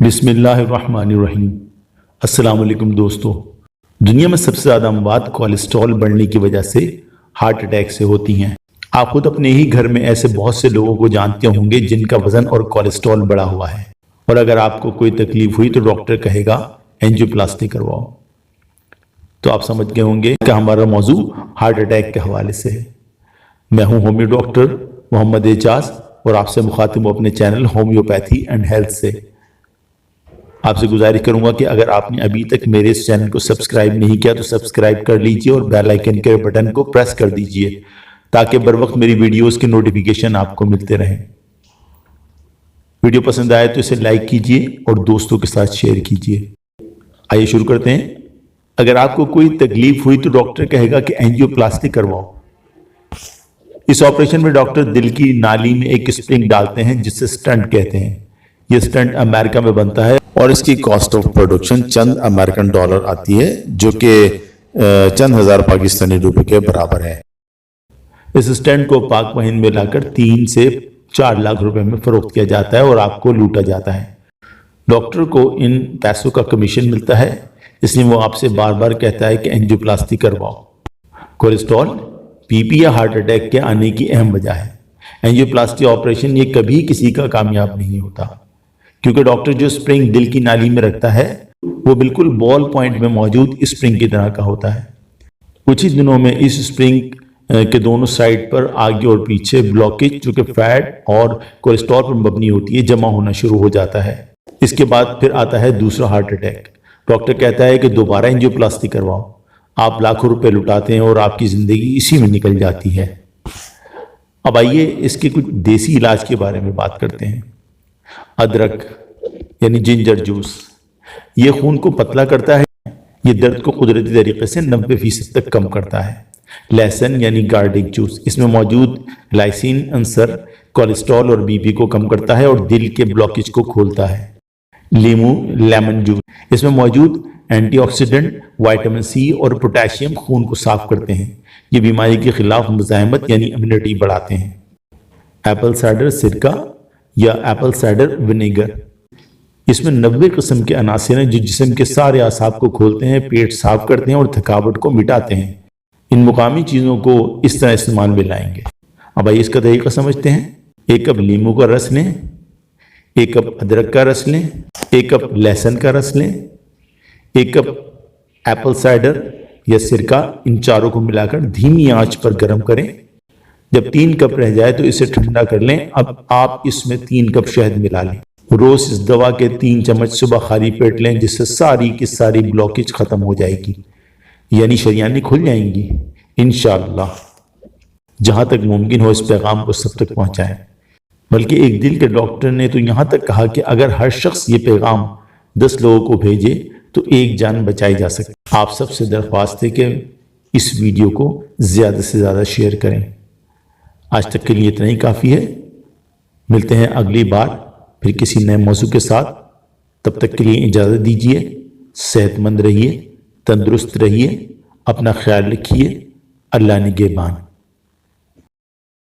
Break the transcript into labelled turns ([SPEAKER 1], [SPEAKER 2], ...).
[SPEAKER 1] بسم اللہ الرحمن الرحیم۔ السلام علیکم دوستو۔ دنیا میں سب سے زیادہ اموات کولیسٹرول بڑھنے کی وجہ سے ہارٹ اٹیک سے ہوتی ہیں۔ آپ خود اپنے ہی گھر میں ایسے بہت سے لوگوں کو جانتے ہوں گے جن کا وزن اور کولیسٹرول بڑھا ہوا ہے، اور اگر آپ کو کوئی تکلیف ہوئی تو ڈاکٹر کہے گا اینجیوپلاسٹی کرواؤ۔ تو آپ سمجھ گئے ہوں گے کہ ہمارا موضوع ہارٹ اٹیک کے حوالے سے ہے۔ میں ہوں ہومیو ڈاکٹر محمد اعجاز، اور آپ سے مخاطب ہوں اپنے چینل ہومیوپیتھی اینڈ ہیلتھ سے۔ آپ سے گزارش کروں گا کہ اگر آپ نے ابھی تک میرے اس چینل کو سبسکرائب نہیں کیا تو سبسکرائب کر لیجئے اور بیل آئیکن کے بٹن کو پریس کر دیجئے تاکہ بر وقت میری ویڈیوز کی نوٹیفیکیشن آپ کو ملتے رہیں۔ ویڈیو پسند آئے تو اسے لائک کیجئے اور دوستوں کے ساتھ شیئر کیجئے۔ آئیے شروع کرتے ہیں۔ اگر آپ کو کوئی تکلیف ہوئی تو ڈاکٹر کہے گا کہ اینجیوپلاسٹی کرواؤ۔ اس آپریشن میں ڈاکٹر دل کی نالی میں ایک اسپرنگ ڈالتے ہیں جس سے سٹنٹ کہتے ہیں۔ یہ سٹنٹ امریکہ میں بنتا ہے اور اس کی کاسٹ آف پروڈکشن چند امریکن ڈالر آتی ہے، جو کہ چند ہزار پاکستانی روپے کے برابر ہے۔ اس سٹنٹ کو پاک و ہند میں لا کر 3 سے 4 لاکھ روپے میں فروخت کیا جاتا ہے اور آپ کو لوٹا جاتا ہے۔ ڈاکٹر کو ان پیسوں کا کمیشن ملتا ہے، اس لیے وہ آپ سے بار بار کہتا ہے کہ اینجیوپلاسٹی کرواؤ۔ کولیسٹرول، بی پی یا ہارٹ اٹیک کے آنے کی اہم وجہ ہے۔ اینجیوپلاسٹی آپریشن یہ کبھی کسی کا کامیاب نہیں ہوتا، کیونکہ ڈاکٹر جو اسپرنگ دل کی نالی میں رکھتا ہے وہ بالکل بال پوائنٹ میں موجود اسپرنگ کی طرح کا ہوتا ہے۔ کچھ ہی دنوں میں اس اسپرنگ کے دونوں سائڈ پر آگے اور پیچھے بلاکیج، جو کہ فیٹ اور کولیسٹرول پر مبنی ہوتی ہے، جمع ہونا شروع ہو جاتا ہے۔ اس کے بعد پھر آتا ہے دوسرا ہارٹ اٹیک۔ ڈاکٹر کہتا ہے کہ دوبارہ اینجیوپلاسٹی کرواؤ۔ آپ لاکھوں روپے لٹاتے ہیں اور آپ کی زندگی اسی میں نکل جاتی ہے۔ اب آئیے اس کے کچھ دیسی علاج کے بارے میں بات کرتے ہیں۔ ادرک یعنی جنجر جوس، یہ خون کو پتلا کرتا ہے، یہ درد کو قدرتی طریقے سے 90% تک کم کرتا ہے۔ لہسن یعنی گارلک جوس، اس میں موجود گلائسین عنصر کولیسٹرول اور بی پی کو کم کرتا ہے اور دل کے بلاکیج کو کھولتا ہے۔ لیمو لیمن جوس، اس میں موجود اینٹی آکسیڈنٹ وائٹامن سی اور پوٹاشیم خون کو صاف کرتے ہیں، یہ بیماری کے خلاف مزاحمت یعنی امیونٹی بڑھاتے ہیں۔ ایپل سائڈر سرکہ یا ایپل سائڈر ونیگر، اس میں 90 قسم کے عناصر ہیں جو جسم کے سارے اعصاب کو کھولتے ہیں، پیٹ صاف کرتے ہیں اور تھکاوٹ کو مٹاتے ہیں۔ ان مقامی چیزوں کو اس طرح استعمال میں لائیں گے۔ اب آئیے اس کا طریقہ سمجھتے ہیں۔ 1 کپ لیمو کا رس لیں، 1 کپ ادرک کا رس لیں، 1 کپ لہسن کا رس لیں، 1 کپ ایپل سائڈر یا سرکہ، ان چاروں کو ملا کر دھیمی آنچ پر گرم کریں۔ جب 3 کپ رہ جائے تو اسے ٹھنڈا کر لیں۔ اب آپ اس میں 3 کپ شہد ملا لیں۔ روز اس دوا کے 3 چمچ صبح خالی پیٹ لیں، جس سے ساری کی ساری بلاکیج ختم ہو جائے گی، یعنی شریانیں کھل جائیں گی انشاءاللہ۔ جہاں تک ممکن ہو اس پیغام کو سب تک پہنچائیں۔ بلکہ ایک دل کے ڈاکٹر نے تو یہاں تک کہا کہ اگر ہر شخص یہ پیغام 10 لوگوں کو بھیجے تو 1 جان بچائی جا سکے۔ آپ سب سے درخواست ہے کہ اس ویڈیو کو زیادہ سے زیادہ شیئر کریں۔ آج تک کے لیے اتنا ہی کافی ہے۔ ملتے ہیں اگلی بار پھر کسی نئے موضوع کے ساتھ۔ تب تک کے لیے اجازت دیجیے۔ صحت مند رہیے، تندرست رہیے، اپنا خیال رکھیے۔ اللہ نگہبان۔